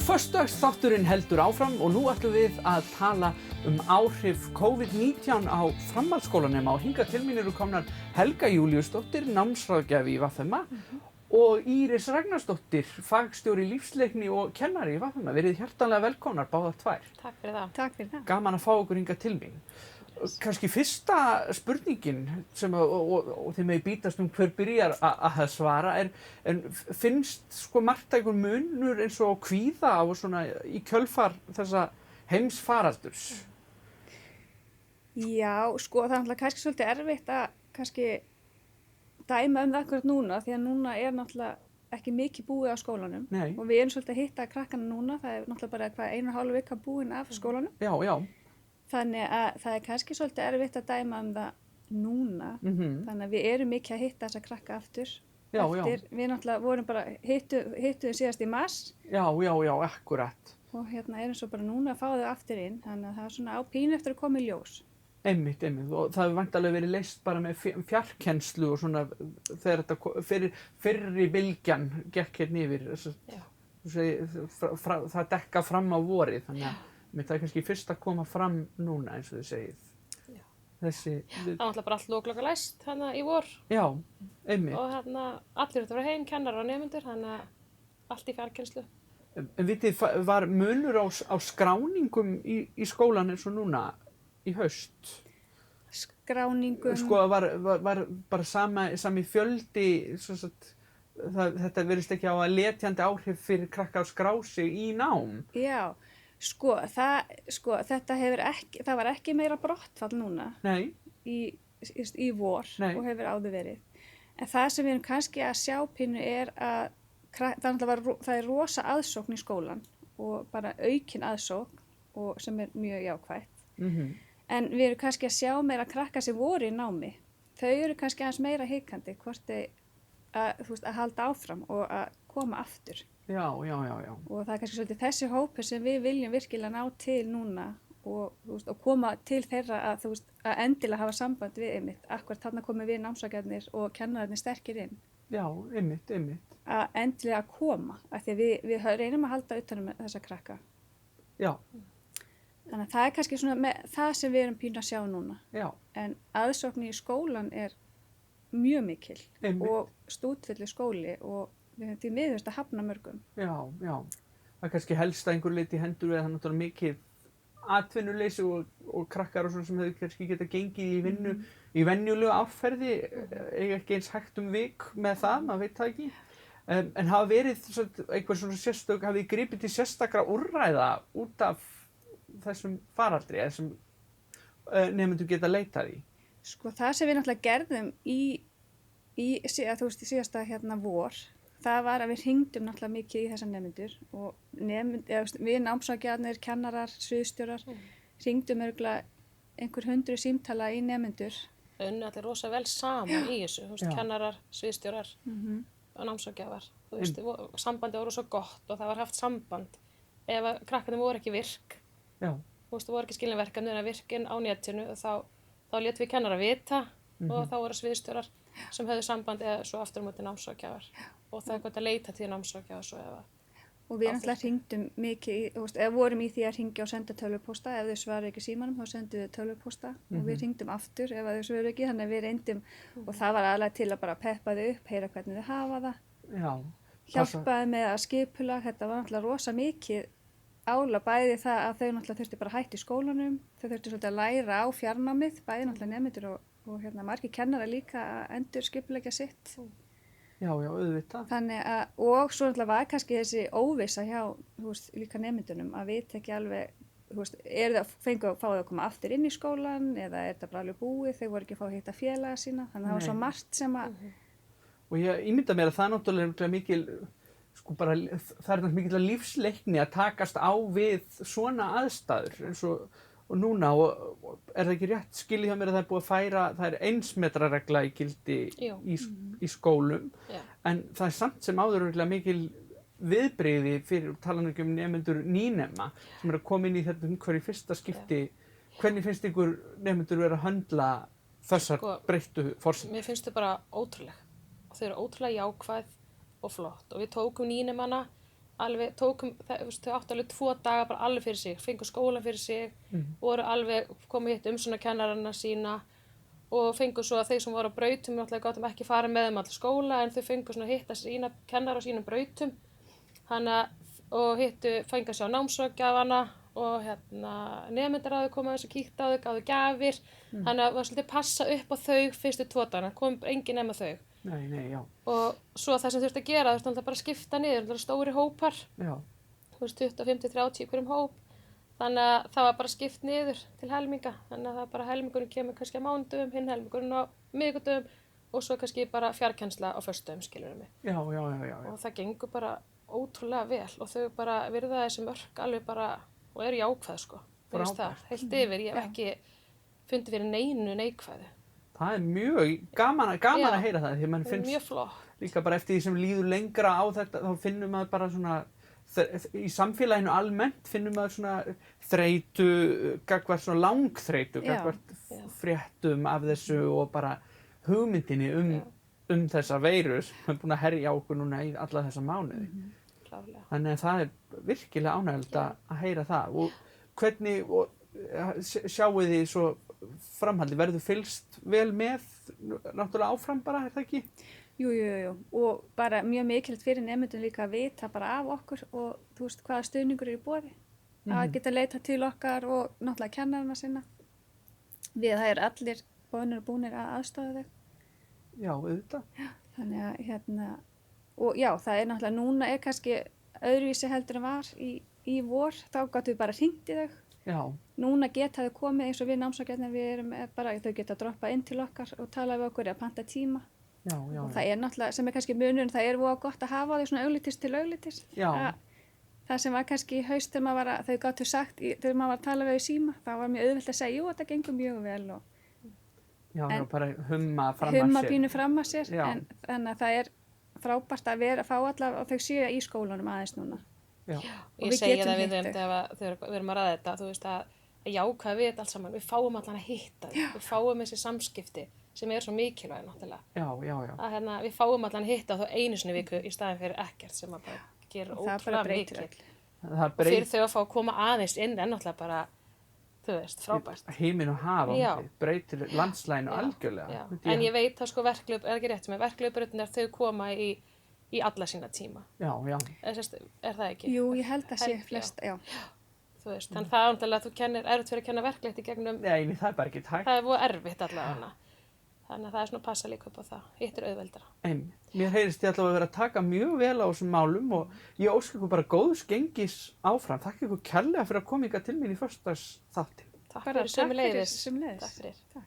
Föstudagsþátturinn heldur áfram og nú ætlum við að tala áhrif COVID-19 á framhaldsskólanema og hingað til mín eru komnar Helga Júlíusdóttir, námsráðgjafi í VFMA og Íris Ragnarsdóttir, fagstjóri lífsleikni og kennari í VFMA. Verið hjartanlega velkomnar, báðar tvær. Takk fyrir það. Takk fyrir það. Gaman að fá okkur hingað til mín. Kannski fyrsta spurningin sem og þið megið bítast hver byrjar að svara en finnst margt einhver munur eins og kvíða og svona í kjölfar þessa heimsfaraldurs? Já, það er náttúrulega kannski svolítið erfitt að kannski dæma það akkurat núna því að núna er náttúrulega ekki mikið búið á skólanum. Nei. Og við erum svolítið að hitta krakkana núna, það er náttúrulega bara 1,5 vika búin af skólanum. Já, já. Þannig að það er kannski svolítið erfitt að dæma það núna. Þannig að við erum mikið að hitta þessa krakka aftur. Já, já. Við náttúrulega vorum bara hittuðum síðast í mars. Já, akkurat. Og erum svo bara núna að fá þau aftur inn. Þannig að það er svona á pínu eftir að koma í ljós. Einmitt. Og það hefur væntanlega verið leyst bara með fjarkennslu og svona þegar þetta fyrri bylgjan gekk hérna yfir. Það dekka fram á vorið, þannig að það er kannski fyrst að koma fram núna eins og þið segið. Já. Það var náttúrulega bara allt loklokalæst í vor. Já, einmitt. Og allir þetta var heim, kennarar og nemendur, þannig að allt í fjarkennslu. En vitið, var munur á skráningum í skólan eins og núna í haust? Skráningum? Var bara sami fjöldi, þetta verðist ekki á að letjandi áhrif fyrir krakka að skrá sig í nám? Já. Þetta það var ekki meira brottfall núna. Nei. Í vor. Nei. Og hefur áður verið. En það sem við erum kannski að sjá pínu er að það er rosa aðsókn í skólan og bara aukin aðsókn og sem er mjög jákvætt. En við erum kannski að sjá meira krakka sem voru í námi. Þau eru kannski aðeins meira hikandi hvort að halda áfram og að koma aftur. Já. Og það er kannski svolítið þessi hópur sem við viljum virkilega ná til núna og koma til þeirra að endilega hafa samband við einmitt. Akkurat þarna komum við námsráðgjafarnir og kennararnir sterkir inn. Já, einmitt. Að endilega koma, af því að við reynum að halda utan um þessa krakka. Já. Þannig að það er kannski svona það sem við erum pínu að sjá núna. Já. En aðsókn í skólan er mjög mikil og stútfullu skóli og við höfum því miður að hafna mörgum. Já. Það er kannski helst að einhver leyti í hendur eða það er náttúrulega mikið atvinnuleysi og krakkar og svona sem hefur kannski getað gengið í vinnu í venjulegu árferði, eiga ekki eins hægt vik með það, maður veit það ekki. En hafa verið einhver svona sérstök, hafið þið gripið til sérstakra úrræða út af þessum faraldri eða sem nemendur geta leitað í? Það sem við náttúrulega gerðum í síðasta vor, það var að við hringdum náttúrulega mikið í þessar nemendur og við námsráðgjafarnir, kennarar, sviðsstjórar hringdum örugglega einhver 100 símtala í nemendur. Unnu allir rosa vel saman í þessu, kennarar, sviðsstjórar og námsráðgjafar. Sambandið voru svo gott og það var haft samband ef krakkarnir voru ekki virk. Já. Voru ekki skilin verkefni en virkin á netinu og þá létum við kennara vita og þá voru sviðsstjórar sem höfðu samband eða svo aftur á móti námsráðgjafar og það er gott að leita til námsráðgjafar svo og við náttúrulega hringdum mikið eða vorum í því að hringja og senda tölvupósta ef þau svara ekki símanum þá sendum við tölvupósta og við hringdum aftur ef þau svara ekki þannig að við reyndum og það var aðalega til að bara peppa þau upp, heyra hvernig þau hafa það. Já. Hjálpaði með að skipulag, þetta var náttúrulega rosa mikið álag bæði það að þau náttúrulega þurfti bara að hætta í skólanum, þau þurfti svolítið að læra á fjarnámið, bæði náttúrulega nemendur og margir kennara líka að endur skipuleggja sitt. Já, auðvitað. Þannig að, og svo náttúrulega var kannski þessi óvissa hjá, líka nemendunum að vita ekki alveg, fengu að fá þau að koma aftur inn í skólan eða er þetta bara alveg búið, þau voru ekki að fá að hitta félaga sína, þannig að það var svo margt sem að... Og ég ímynda mér að það er náttúrulega mikil, það er náttúrulega mikil lífsleikni að takast á við svona aðstæður eins og núna og er það ekki rétt skilið hjá mér að það er búið að færa, það er 1 metra regla í gildi í skólum, en það er samt sem áður örugglega mikil viðbrigði fyrir talan ekki nemendur nýnema sem eru að koma inn í þetta umhverfi í fyrsta skipti. Hvernig finnst ykkur nemendur vera að höndla þessar breyttu forsendur? Mér finnst þau bara ótrúleg. Þau eru ótrúlega jákvæð og flott og við tókum nýnemana alveg tókum, þau áttu alveg 2 daga bara alveg fyrir sig, fengu skólan fyrir sig, voru alveg komið hitt umsjónarkennarana sína og fengu svo að þeir sem voru á brautum, náttúrulega gátum ekki farið með þeim allir skóla en þau fengu svona hitta sína kennara á sínum brautum, og fengu að sjá námsráðgjafana og nemendaráðu komu að þessu kíkta á þau, gáðu gjafir, þannig að var svolítið passa upp á þau fyrstu 2 dagana, kom engin nema þau. Nei, já. Og svo það sem þurfti að gera, þurfti alltaf bara að skipta niður, það var stóri hópar, já. 25-30 hverjum hóp, þannig að það var bara skipt niður til helminga, þannig að það bara helmingurinn kemur kannski á mánudögum, hinn helmingurinn á miðvikudögum og svo kannski bara fjarkennsla á föstudögum, skilurðu mig. Já. Og það gengur bara ótrúlega vel og þau bara virða þessi mörk alveg bara og eru jákvæð sko. Heilt yfir, ég hef ekki fundið fyrir neinu neikvæðu. Það er mjög gaman að heyra það, því að mann finnst mjög flott. Líka bara eftir því sem líður lengra á þetta, þá finnur maður bara svona, í samfélaginu almennt finnur maður svona þreytu, gagnvart svona langþreytu, gagnvart fréttum af þessu og bara hugmyndinni um þessa veiru sem er búin að herja okkur núna í alla þessa mánuði. Klárlega. Þannig að það er virkilega ánægjulegt að heyra það. Og hvernig sjáu þið svo framhaldi, verður fylgst vel með náttúrulega áfram bara, er það ekki? Jú, og bara mjög mikilvægt fyrir nemendum líka að vita bara af okkur og þú veist hvaða stuðningur er í boði, að geta leita til okkar og náttúrulega kennarana sinna. Það eru allir búnir að aðstoða þau. Já, auðvitað. Þannig að og já, það er náttúrulega núna er kannski öðruvísi heldur en var í vor, þá gátum við bara hringt í þau. Já. Núna geta þau komið eins og við námsráðgjafarnir, við erum bara, þau geta að droppa inn til okkar og tala við okkur eða panta tíma. Já. Og það er náttúrulega, sem er kannski munurinn, það er voða gott að hafa þau svona auglýtis til auglýtis. Já. Það sem var kannski í haust þegar þau gátu sagt, þegar maður var að tala við í síma, þá var mjög auðvelt að segja, jú, þetta gengur mjög vel. Já, það var bara humma pínu fram að sér, en þannig að það er frábært að fá allar og þau séu í skólanum aðeins núna. Já. Ég segi það við þeim þegar við erum að ræða þetta, þú veist að jákvæða við þetta allt saman, við fáum allan að hitta þau, við fáum þessi samskipti sem er svo mikilvæg náttúrulega. Já. Að við fáum allan að hitta þá einu sinni í viku í staðin fyrir ekkert sem að bara gera ótrúlega mikið. Og fyrir þau að fá að koma aðeins inn er náttúrulega bara, þú veist, frábært. Heiminn og haf, breytir landslæginu algjörlega. En ég veit að sko verklegubrautirnar þau koma í alla sína tíma. Já. Er það ekki? Jú, ég held að sé flest, já. Þú veist, þannig það er náttúrulega að þú erfitt fyrir að kenna verklegt í gegnum. Nei, það er bara ekki hægt. Það er voða erfitt allavega. Þannig að það er svona að passa líka upp á það. Hitt er auðveldara. Mér heyrist ég allavega að vera að taka mjög vel á þessum málum og ég óska ykkur bara góðs gengis áfram. Þakka ykkur kærlega fyrir að koma hingað til mín í föstudagsþáttinn. Takk fyrir sömuleiðis. Takk fyrir.